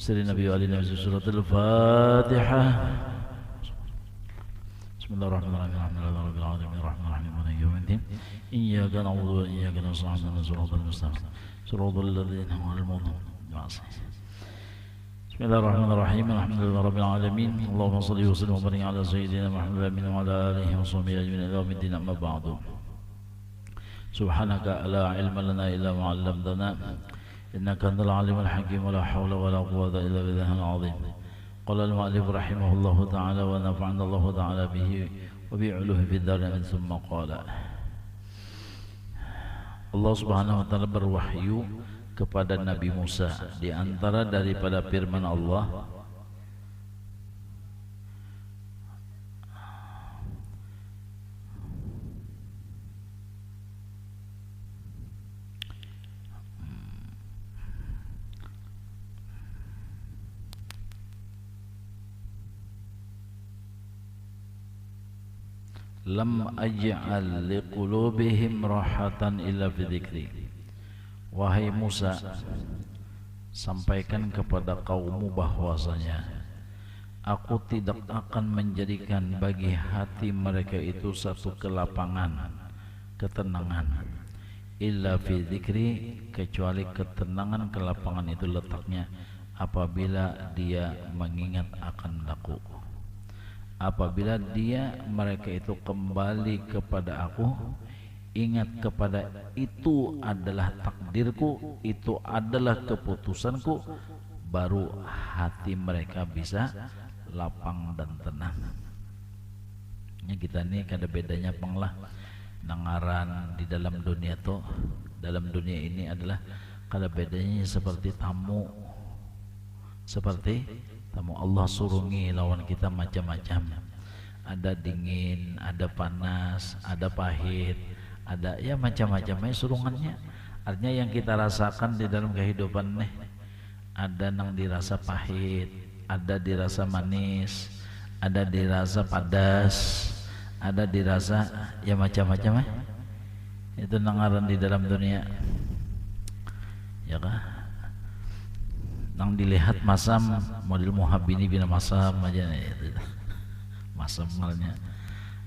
Seri Nabi wa alihi surat Al-Fatihah. Bismillahirrahmanirrahim. Alhamdulillahirabbil alamin arrahmanirrahim maliki yaumiddin. Iyyaka na'budu wa iyyaka nasta'in ihdinas siratal mustaqim. Siratal ladzina an'amta 'alaihim. Bismillahirrahmanirrahim. Alhamdulillahirabbil alamin. Allahumma shalli wa sallim wa barik ala sayyidina Muhammadin wa ala alihi wa sahbihi ajma'in ila yaumiddin, amma ba'du. Subhanaka la ilma lana illa ma 'allamtana innaka antal alimul hakim wa la hawla wa la quwwata illa billahil azim. Qala al-mu'allif rahimahullahu ta'ala wa nafa'ana Allahu ta'ala bihi wa bi'uluhi fid dharain. Thumma qala, Allah Subhanahu wa ta'ala berwahyu kepada Nabi Musa di antara daripada firman Allah, lam aj'al liqulubihim rahatan illa fi dzikri. Wahai Musa, sampaikan kepada kaummu bahwasanya aku tidak akan menjadikan bagi hati mereka itu satu kelapangan, ketenangan, illa fi dzikri, kecuali ketenangan kelapangan itu letaknya apabila dia mengingat akan aku. Apabila mereka itu kembali kepada aku, ingat kepada itu adalah takdirku, itu adalah keputusanku, baru hati mereka bisa lapang dan tenang. Ya, kita ini kada bedanya penglah nangaran di dalam dunia tuh, dalam dunia ini adalah kada bedanya seperti tamu, seperti tamu. Allah surungi lawan kita macam-macam, ada dingin, ada panas, ada pahit, ada ya macam-macamnya surungannya. Artinya yang kita rasakan di dalam kehidupan nih, ada yang dirasa pahit, ada dirasa manis, ada dirasa padas, ada dirasa ya macam-macam itu nangaran di dalam dunia, ya kah? Nang dilihat masam model muhabini bina masam aja itu masam malnya.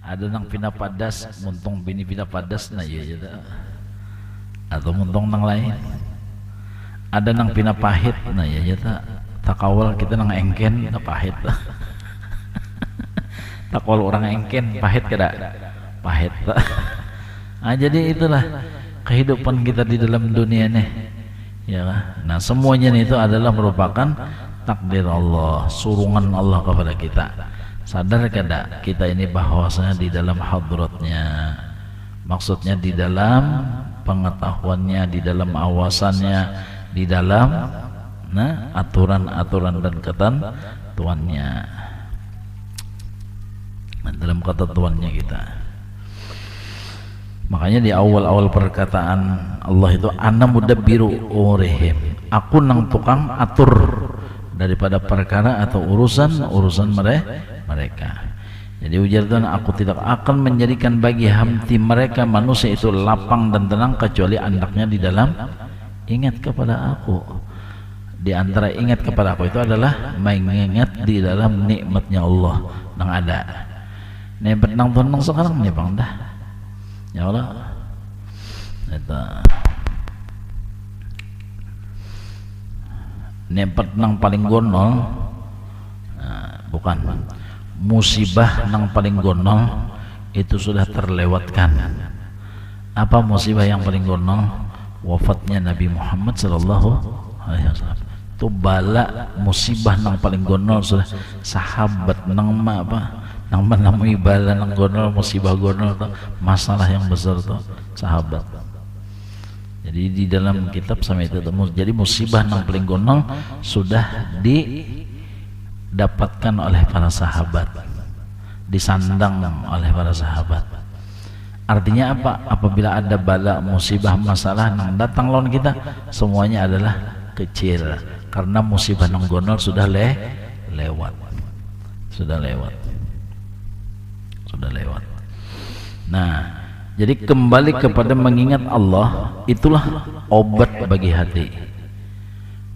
Ada nang pina padas muntung bini pina padas na ya atau muntung nang lain. Ada nang pina pahit na ya takawal kita nang engken na pahit. Takawal orang engken pahit kada pahit. Jadi itulah kehidupan kita di dalam dunia nih. Ya, nah semuanya itu adalah merupakan takdir Allah, surungan Allah kepada kita. Sadar kada kita ini bahwasanya di dalam hadratnya, maksudnya di dalam pengetahuannya, di dalam awasannya, di dalam aturan-aturan dan ketentuannya, dalam ketentuannya kita. Makanya di awal-awal perkataan Allah itu ana mudabbiru umurihim, aku nang tukang atur daripada perkara atau urusan mereka. Jadi ujar Tuhan, aku tidak akan menjadikan bagi hati mereka manusia itu lapang dan tenang kecuali andaknya di dalam ingat kepada aku. Di antara ingat kepada aku itu adalah mengingat di dalam nikmatnya Allah yang ada. Nebet nang Tuhan nang sekarang nih bang dah. Ya Allah, itu nepet nang paling gonol, bukan musibah nang paling gonol itu sudah terlewatkan. Apa musibah yang paling gonol? Wafatnya Nabi Muhammad sallallahu alaihi wasallam. Itu bala musibah nang paling gonol sudah. Sahabat nang nang menemui bala nang gonol, musibah gonol tuh, masalah yang besar tuh sahabat. Jadi di dalam kitab sama itu jadi musibah nang paling gonol sudah didapatkan oleh para sahabat, disandang oleh para sahabat. Artinya apa? Apabila ada bala, musibah, masalah nang datang lawan kita, semuanya adalah kecil karena musibah nang gonol sudah lewat. Nah, jadi kembali kepada mengingat Allah itulah obat bagi hati.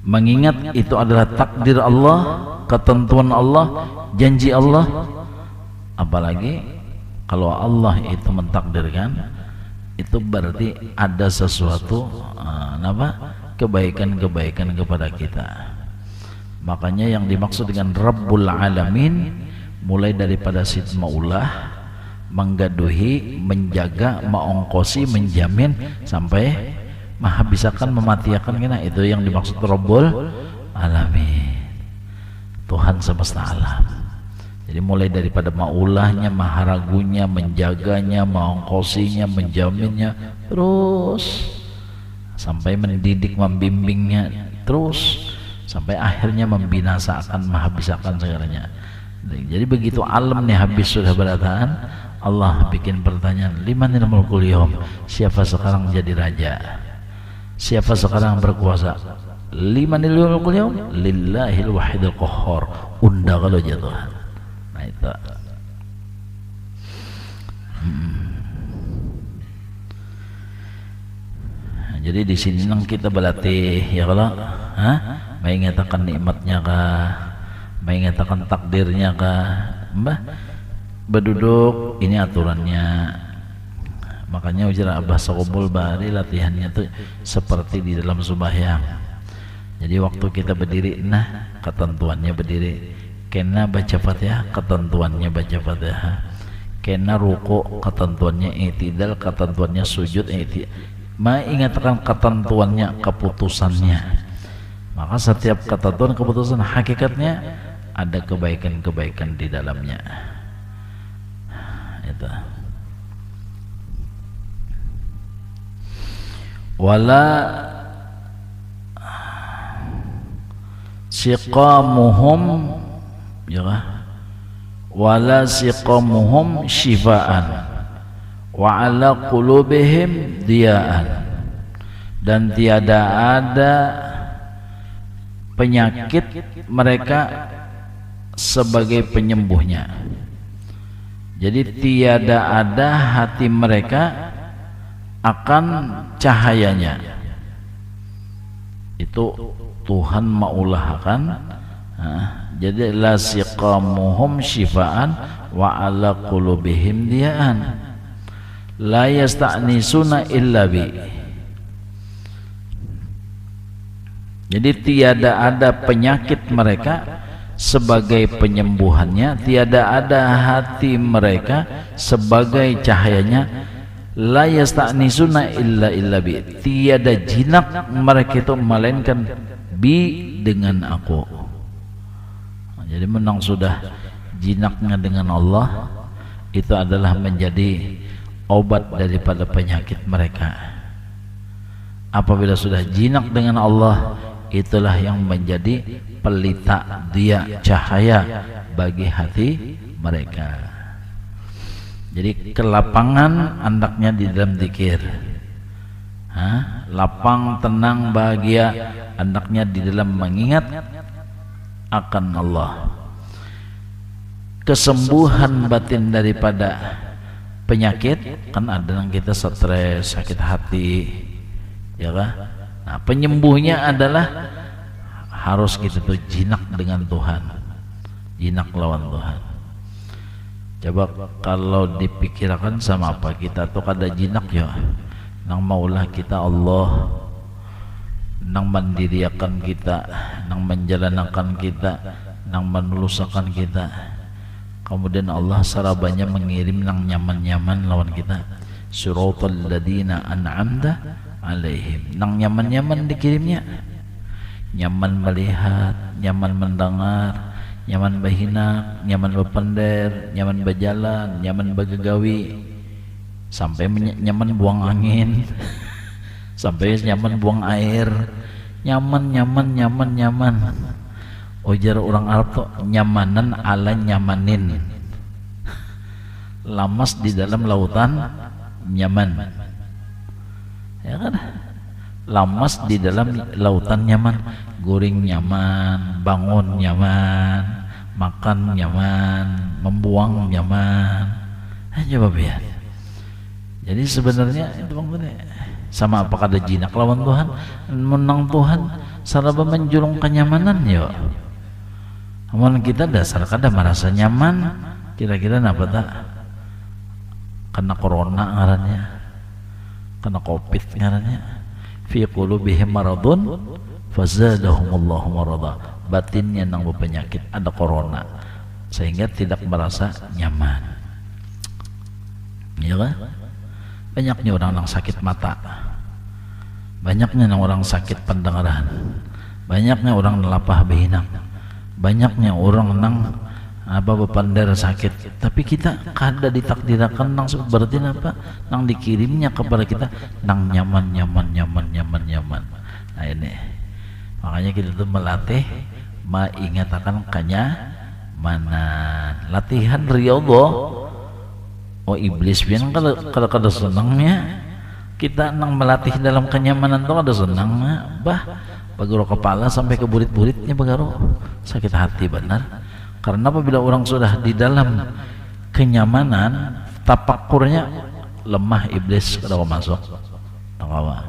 mengingat itu adalah takdir Allah, ketentuan Allah, janji Allah. Apalagi kalau Allah itu mentakdirkan, itu berarti ada sesuatu kebaikan-kebaikan kepada kita. Makanya yang dimaksud dengan Rabbul Alamin, mulai daripada Sid Maulah, menggaduhi, menjaga, mengongkosi, menjamin, sampai maha bisakan, mematiakan, kena itu yang dimaksud Rabbul Alamin, Tuhan semesta alam. Jadi mulai daripada maulahnya, maha ragunya, menjaganya, mengongkosinya, menjaminnya, terus sampai mendidik, membimbingnya, terus sampai akhirnya membinasakan, maha bisakan segalanya. Jadi begitu alam nih habis sudah berataan, Allah bikin pertanyaan, limanil mulkul yaum, siapa sekarang jadi raja, siapa sekarang berkuasa? Limanil mulkul yaum, lillahil wahidil qahhar. Unda kalau jatuh. Nah itu. Nah, jadi di sini nang kita berlatih ya kalau mengatakan nikmatnya kah, mengatakan takdirnya kah, mbah berduduk ini aturannya. Makanya ujar Abah Saqobul Bahari latihannya tuh seperti di dalam sembahyang. Jadi waktu kita berdiri, nah ketentuannya berdiri, kena baca Fatihah, ketentuannya baca Fatihah, kena ruku, ketentuannya i'tidal, ketentuannya sujud, ingatkan ketentuannya, keputusannya. Maka setiap ketentuan, keputusan, hakikatnya ada kebaikan-kebaikan di dalamnya. Itu. Wala siqamuhum ya, wala siqamuhum shifaan wa ala qulubihim diyaan, dan tiada ada penyakit mereka sebagai penyembuhnya. Jadi tiada ada hati mereka akan cahayanya. Itu Tuhan maulahkan. Jadi la siqamuhum shifaan wa ala qulubihim diyaan la yasta'nisuna illa bi. Jadi tiada ada penyakit mereka sebagai penyembuhannya, tiada ada hati mereka sebagai cahayanya. La yasta'nisuna illa bi, tiada jinak mereka itu melainkan bi, dengan aku. Jadi menang sudah jinaknya dengan Allah, itu adalah menjadi obat daripada penyakit mereka. Apabila sudah jinak dengan Allah, itulah yang menjadi pelita dia, cahaya bagi hati mereka. Jadi kelapangan andaknya di dalam zikir, lapang, tenang, bahagia andaknya di dalam mengingat akan Allah. Kesembuhan batin daripada penyakit, kan ada yang kita stres, sakit hati, ya kan? Nah, penyembuhnya adalah harus kita tuh jinak dengan Tuhan, jinak lawan Tuhan. Coba kalau dipikirkan sama apa kita tuh kada jinak ya, nang maulah kita Allah, nang mandiriakan kita, nang menjalankan kita, nang menuluskan kita. Kemudian Allah sarabanya mengirim nang nyaman-nyaman lawan kita. Suratal ladina an'amta alaihim, nang nyaman-nyaman dikirimnya. Nyaman melihat, nyaman mendengar, nyaman berhina, nyaman berpender, nyaman berjalan, nyaman bergegawi, sampai nyaman buang angin, sampai nyaman buang air, nyaman. Ujar orang Arab tuh nyamanan ala nyamanin, lamas di dalam lautan nyaman, ya kan? Lamas di dalam lautan nyaman, guring nyaman, bangun nyaman, makan nyaman, membuang nyaman. Coba biar. Jadi sebenarnya itu bang, sama apa kada jinak lawan Tuhan menang Tuhan saraba menjulung kenyamanan yo. Amun kita dasar kada merasa nyaman, kira-kira napa tak? Kena corona ngarannya, kena covid ngarannya. Fi qulubihim maradun fazadahumullahu marada. Batinnya nang berpenyakit, ada corona, sehingga tidak merasa nyaman. Ya kan? Banyaknya orang yang sakit mata, banyaknya orang sakit pendengaran, banyaknya orang lapah behinang, banyaknya orang nang apa bepandar sakit, tapi kita kada ditakdirakan nang berarti apa nang dikirimnya kepada kita nang nyaman. Nah ini makanya kita tuh melatih mengatakan kenyamanan, latihan riyadhah. Oh iblis biar kada senangnya kita nang melatih dalam kenyamanan tuh ada senangnya bagaro kepala sampai ke burit-buritnya bagaro sakit hati benar. Karena apabila orang sudah di dalam kenyamanan, tapakurnya lemah, iblis kada masuk. Tangkawa.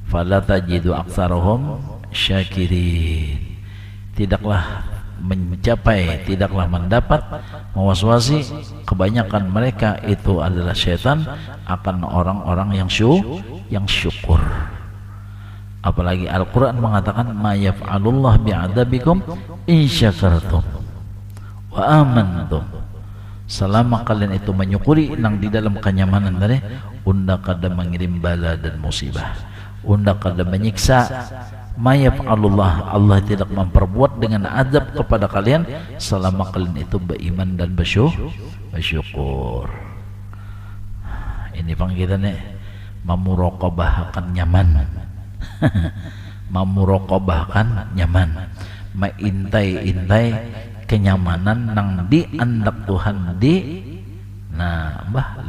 Fala tajidu aktsaruhum syakirin. Tidaklah mencapai, tidaklah mendapat mewaswasi kebanyakan mereka itu adalah syaitan akan orang-orang yang syukur. Apalagi Al-Quran mengatakan ma yaf'alullah bi'adabikum in syakartum wa amantum. Selama kalian itu menyukuri nang di dalam kenyamanan dari unda kada mengirim bala dan musibah, unda kada menyiksa. Ma yaf'alullah, Allah tidak memperbuat dengan azab kepada kalian selama kalian itu beriman dan bersyukur. Ini panggilannya memuraqabahkan nyaman. Memuraqabahkan nyaman, maintai-intai kenyamanan nang diandak Tuhan di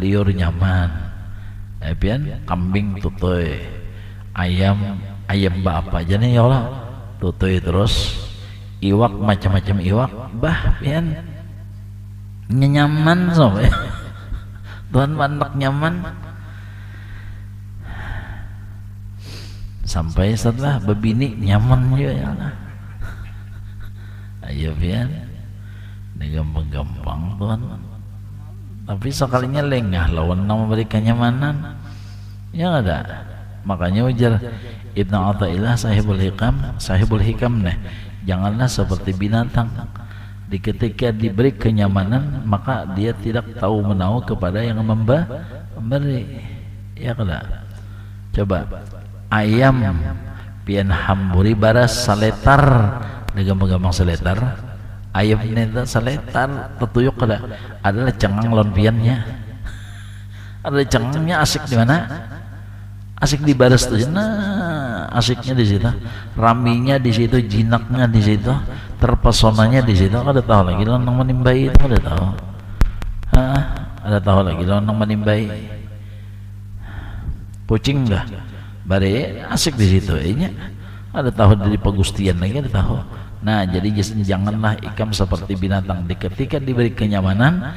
liur nyaman. Pian kambing tutoy, ayam apa aja nih ya Allah tutoy terus, iwak macam-macam iwak pian nyaman sob. Tuhan mandak nyaman sampai setelah bebini nyaman juga ya Allah. Ayo pian ini gampang-gampang Tuhan, tapi sekalinya lengah lawan nama beri kenyamanan ya ada. Makanya ujar Ibnu Athaillah sahibul hikam nih, janganlah seperti binatang di ketika diberi kenyamanan maka dia tidak tahu menahu kepada yang memberi ya kada. Coba ayam pian hamburi baras saletar gampang-gampang saletar ayam neta saletar tetuyuk kada adalah cengang lon piannya, ada cengangnya asik di mana? Asik di baras tuh, nah asiknya di situ, raminya di situ, jinaknya di situ, terpesonanya di situ. Ada tahu lagi lo nang menimbai itu ada tahu, ada tahu lagi lo nang menimbai kucing dah, bare asik di situ, ini ada tahu dari pegustian lagi ada tahu. Nah jadi janganlah ikam seperti binatang di ketika diberi kenyamanan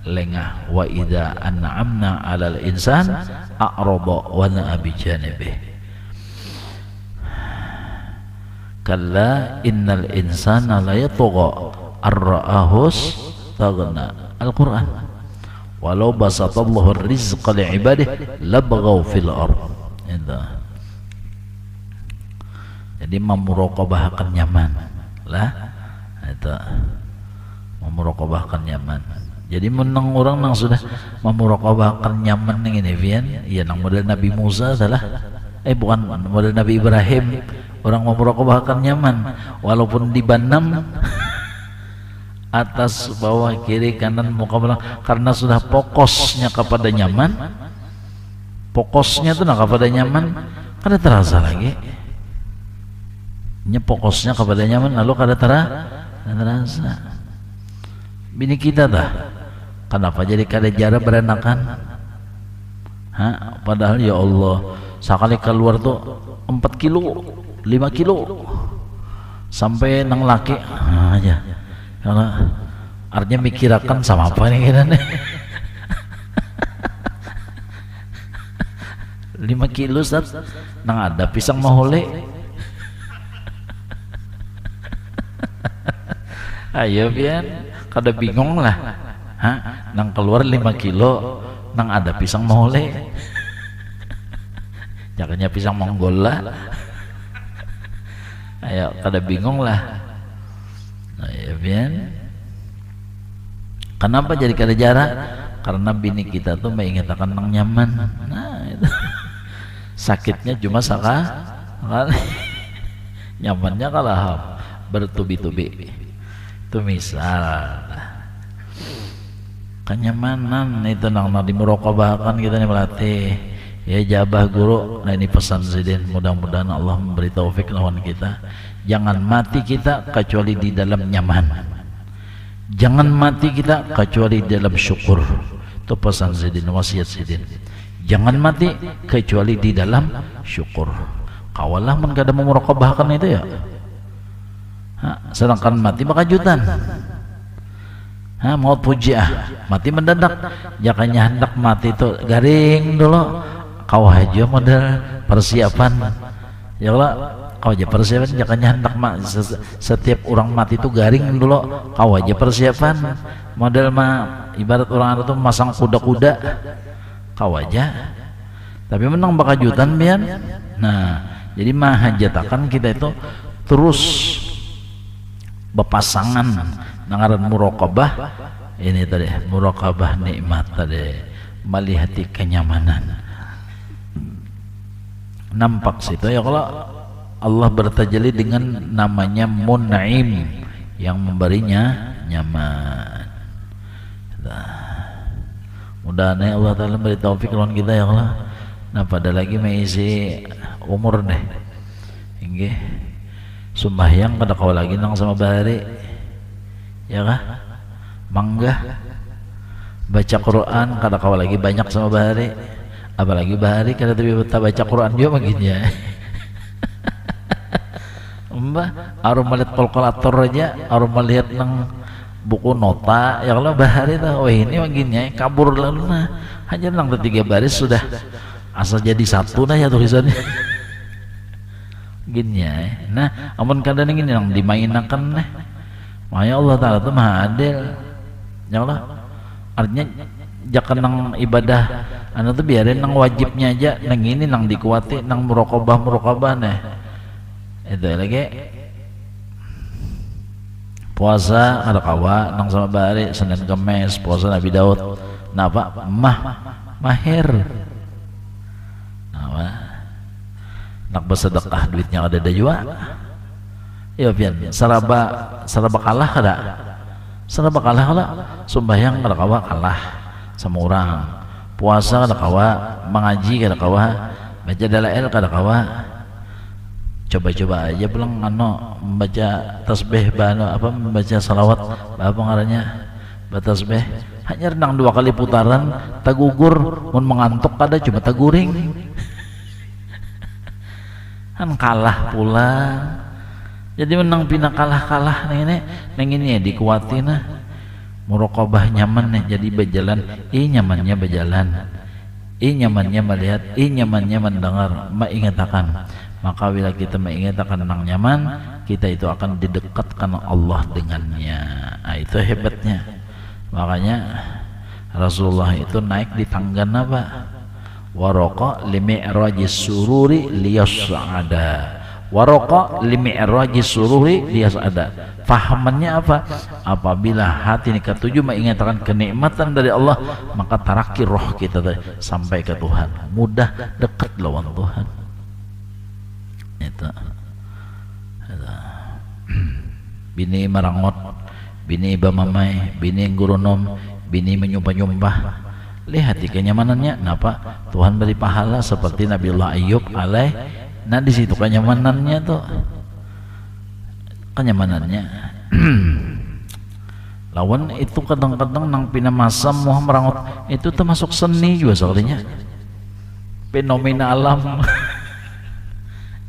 lengah. Wa idza an'amna 'alal insan a'rada wa na'a bi janibih. Kalla innal insana la yatgha ar-ra'ahus taghna. Al-Qur'an. Walau basatallahu ar-rizqa li'ibadihi labaghaw fil ardh. Jadi memuraqabahkan nyaman lah itu, memuraqabahkan nyaman. Jadi menang orang nang sudah memuraqabahkan nyaman yang ini Vian, ya nang model Nabi Musa adalah bukan model Nabi Ibrahim, orang memuraqabahkan nyaman walaupun dibanam atas bawah kiri kanan muka belakang karena sudah fokusnya kepada nyaman, fokusnya itu nak kepada nyaman kada terasa lagi. Fokusnya kepada nyaman lalu kada terasa. Bini kita dah kenapa jadi kada jara berenakan? Padahal ya Allah sekali keluar tuh 4 kilo 5 kilo sampai nang laki aja karena artinya mikirakan sama apa nih kita nih. 5 kilo Ustaz nang ada pisang mahole. Ayo pian kada bingung lah, nang keluar 5 kilo nang ada pisang mahole. Jangannya pisang Monggol lah. Ayo kada bingung lah. Ayo pian. Kenapa jadi kada jarak? Karena bini kita tuh mengingatkan nang nyaman. Nah itu sakitnya cuma nyamannya kalah bertubi-tubi. Itu misal kenyamanan itu nang dimuraqabahkan kita nih melatih ya jabah guru. Nah ini pesan Zidin, mudah-mudahan Allah memberi taufik lawan kita. Jangan mati kita kecuali di dalam nyaman, jangan mati kita kecuali di dalam syukur. Itu pesan Zidin, wasiat Zidin. Jangan mati kecuali di dalam syukur. Kawalah men kada memuraqabahkan itu ya. Sedangkan mati bakajutan. Maut fujiah, mati mendadak. Jangannya hendak mati itu garing dulu. Kau aja model persiapan. Ya Allah, kau aja persiapan. Jangannya hendak setiap orang mati itu garing dulu. Kau aja persiapan. Model ibarat orang itu masang kuda-kuda. Kau aja. Tapi menang bakajutan bian. Nah, jadi hajatakan kita itu terus berpasangan nangaran muraqabah ini tadi, muraqabah nikmat tadi, melihati kenyamanan. Nampak situ ya kalau Allah bertajalli dengan namanya Mun'im yang memberinya nyaman. Mudah-mudahan Allah Ta'ala beri taufik lawan kita ya Allah. Nah pada lagi mengisi umur nih hingga sembahyang pada kau lagi nang sama bahari ya kah, manggah baca Quran kada kau lagi banyak sama bahari, apalagi bahari kada tapi baca Quran juga begini ya. Mbah arum melihat kalkulator aja, arum melihat nang buku nota ya kalau bahari tahu, wah ini begini ya kabur lalu nah hanya nang 3 baris sudah asal jadi satu nah ya tulisannya. Gini ya. Nah, amun kadang ini yang dimainakan nih. Makanya Allah Ta'ala itu maha adil. Ya Allah. Artinya jangan nang ibadah anu tuh biarin nang wajibnya aja, nang ini nang dikuati, nang muraqabah nih. Itu lagi. Puasa ada kawa nang sama bahari Senin Kemis, puasa Nabi Daud. Napa? Mahir. Nak bersedekah duitnya ada juga ya pian saraba kalah kada, saraba kalah kada, sembahyang kada kawa kalah sama orang, puasa kada kawa, mengaji kada kawa, baca dalail kada kawa. Coba-coba aja pulang membaca tasbih membaca salawat apa ngarannya batasbih hanya renang 2 kali putaran tagugur, mun mengantuk kada cuma taguring. Kan kalah pula, jadi menang pina kalah neng ini ya dikuatin nah muraqabah nyaman nih jadi berjalan, nyamannya berjalan, nyamannya melihat, nyamannya mendengar, mengingatakan. Maka bila kita mengingatakan tentang nyaman, kita itu akan didekatkan Allah dengannya. Nah, itu hebatnya. Makanya Rasulullah itu naik di tangga apa? Waraqa limi'rajis sururi liyas'ada, waraqa limi'rajis sururi liyas'ada. Fahamannya apa? Apabila hati ini ketujuh mengingatkan kenikmatan dari Allah, maka tarakki roh kita sampai ke Tuhan, mudah dekat lawan Tuhan. Itu bini marangot, bini bamamai, bini gurunom, bini menyumpah-nyumpah. Lihat kenyamanannya, kenapa Tuhan beri pahala seperti Nabiullah Ayub alaih. Nah di situ kenyamanannya tuh, kenyamanannya. Lawan itu kadang-kadang nang pina masam moh merangot itu termasuk seni juga soalnya, fenomena alam.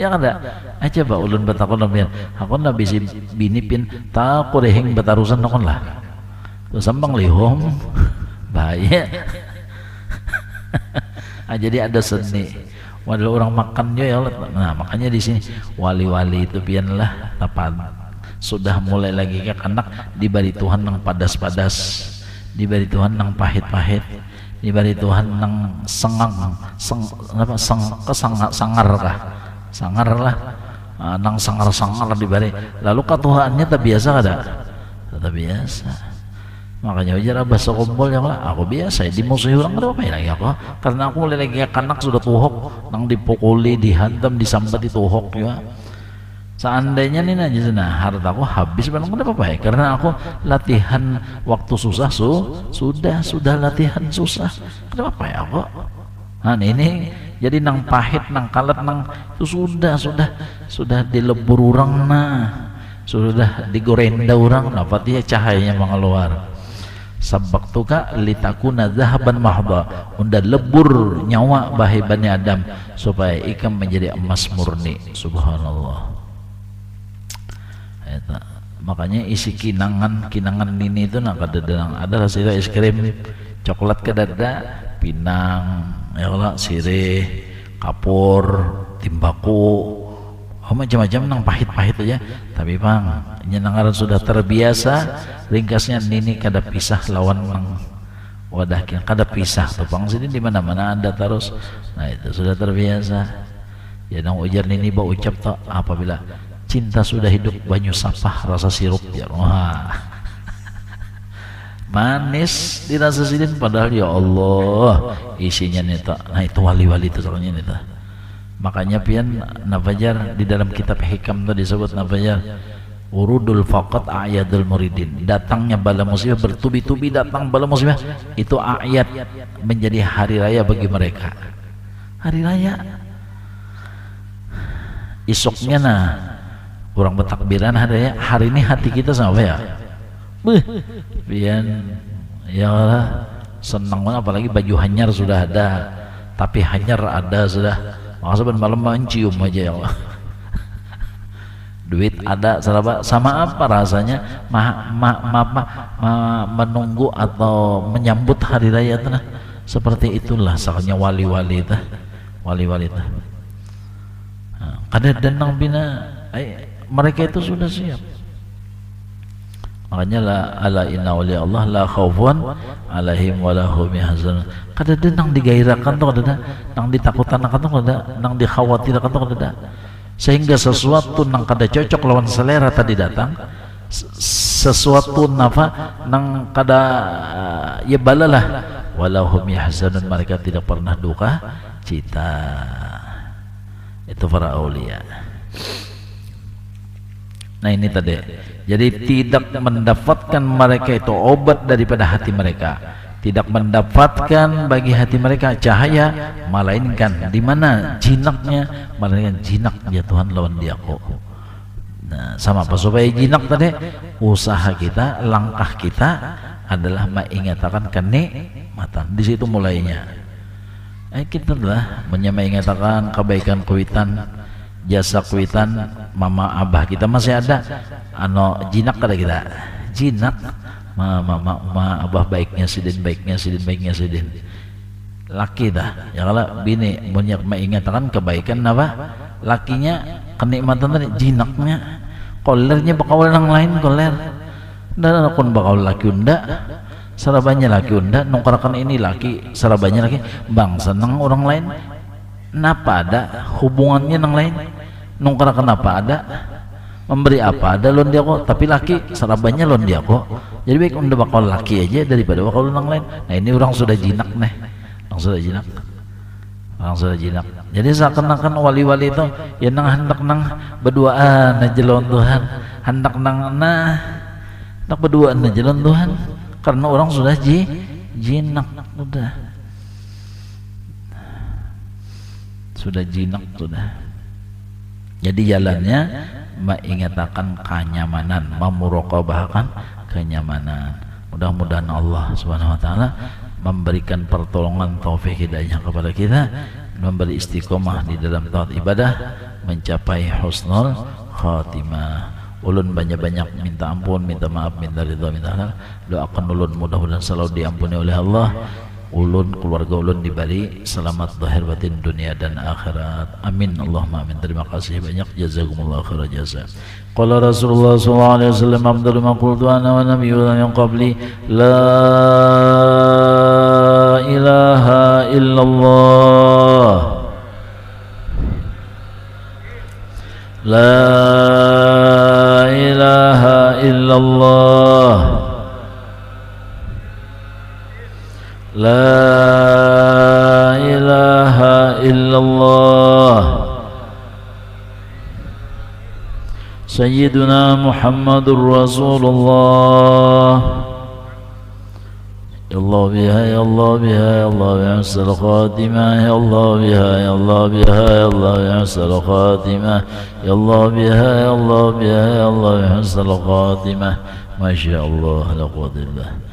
Ya kada, aja ba ulun batakon nabian, aku nabi si bini pin tak kurehing batarusan nakon lah, terus sambang lihom, bahaya. Jadi ada seni. Wadah orang makan juga ya Allah. Nah makanya di sini wali-wali itu pianlah tepat sudah mulai lagi ke anak diberi Tuhan yang padas-padas, diberi Tuhan yang pahit-pahit, diberi Tuhan yang sangar lah, nang sangar diberi. Lalu ketuhaannya tak biasa ada, tak biasa. Makanya wajar abah sekompol yang lah aku biasa dimusuhi orang ada apa lagi aku karena aku mulai lagi kanak sudah tuhok nang dipukuli dihantam disambat tuhok juga. Seandainya nih aja sana hartaku habis memang ada apa ya karena aku latihan waktu susah sudah latihan susah ada apa ya aku. Nah ini jadi nang pahit nang kalet nang itu sudah dilebur orang sudah digorenda orang dapat dia cahayanya mengeluar. Sabaktuka litakuna zahaban mahdha unda lebur nyawa bahi Bani Adam supaya ikam menjadi emas murni. Subhanallah. Eta. Makanya isi kinangan ini itu nak kadang ada hasil es krim coklat kedada pinang ya Allah sirih kapur timbaku macam-macam nang pahit-pahit aja tapi bang nyenangaran sudah terbiasa ringkasnya nini kada pisah lawan nang wadah kini kada pisah tuh bang sini di mana-mana ada terus. Nah itu sudah terbiasa ya nang ujar nini bau ucap tak apabila cinta sudah hidup banyu sapah rasa sirup ya wah manis dirasa sidin padahal ya Allah isinya nita. Nah itu wali-wali itu soalnya nita. Makanya pian nafajar di dalam kitab hikam itu disebut nafajar urudul faqat ayadul muridin, datangnya bala musibah bertubi-tubi datang bala musibah itu ayat menjadi hari raya bagi mereka. Hari raya isoknya nah kurang bertakbiran hari ini hati kita sama ya pian ya Allah senang banget apalagi baju hanyar sudah ada tapi hanyar ada sudah. Masa malam mencium aja ya Allah. Duit ada sama apa rasanya menunggu atau menyambut hari raya itu nah. Seperti itulah soalnya wali-wali itu. Kada denang bina mereka itu sudah siap. Makanya ala inna wali Allah la khaufun alaihim wa lahum yahzanun. Kada nang digairahkan tuh kada nang ditakutan tuh kada nang dikhawatirkan tuh kada sehingga sesuatu nang kada cocok lawan selera tadi datang sesuatu nafa nang kada ya balalah walahum yahzanun mereka tidak pernah duka cita. Itu para aulia. Nah ini tadi jadi tidak mendapatkan mereka itu obat daripada hati mereka, tidak mendapatkan bagi hati mereka cahaya melainkan di mana jinaknya melainkan jinak ya Tuhan lawan dia kok. Nah sama apa supaya jinak tadi usaha kita langkah kita adalah mengingatkan kenikmatan di situ mulainya. Kita telah menyampaikan kebaikan kuitan jasa kuitan mama abah kita masih ada jinak kada kita jinak mama abah baiknya sidin laki dah ya kalau bini banyak mengingatkan kebaikan apa lakinya kenikmatan tadi jinaknya kolernya bakal orang lain koler dan akun bakal laki unda sarabanya laki unda nongkarakan ini laki sarabanya laki bang senang orang lain napa ada hubungannya nang lain nongkara kenapa ada memberi apa ada lon dia kok tapi laki sarabanya lon dia kok jadi baik udah bakal laki aja daripada bakal nang lain. Nah ini orang sudah jinak nih orang sudah jinak jadi seakan-akan wali-wali itu ya nang hendak nang berduaan aja lawan Tuhan hendak nang hendak berduaan aja lawan Tuhan karena orang sudah jinak sudah jinak sudah. Jadi jalannya mengingatkan kenyamanan, memuraqabahkan kenyamanan. Mudah-mudahan Allah Subhanahu wa taala memberikan pertolongan taufik hidayah kepada kita, memberi istiqomah di dalam taat ibadah, mencapai husnul khatimah. Ulun banyak-banyak minta ampun, minta maaf, minta ridha, minta halal. Doakan ulun mudah-mudahan selalu diampuni oleh Allah. ulun keluarga ulun diberi selamat zahir batin dunia dan akhirat. Amin Allahumma amin. Terima kasih banyak, jazakumullah khairan jaza. Qala Rasulullah sallallahu alaihi wasallam afdalu ma qultu ana wa nabiyyuna min qabli la ilaha illallah la ilaha illallah la ilaha illallah Sayyiduna Muhammadur Rasulullah Ya Allah biha ya Allah biha ya Allah ya asal khatimah ya Allah biha ya Allah biha ya Allah ya asal khatimah ya Allah biha ya Allah biha ya Allah ya asal khatimah Masya Allah la quwwata illa billah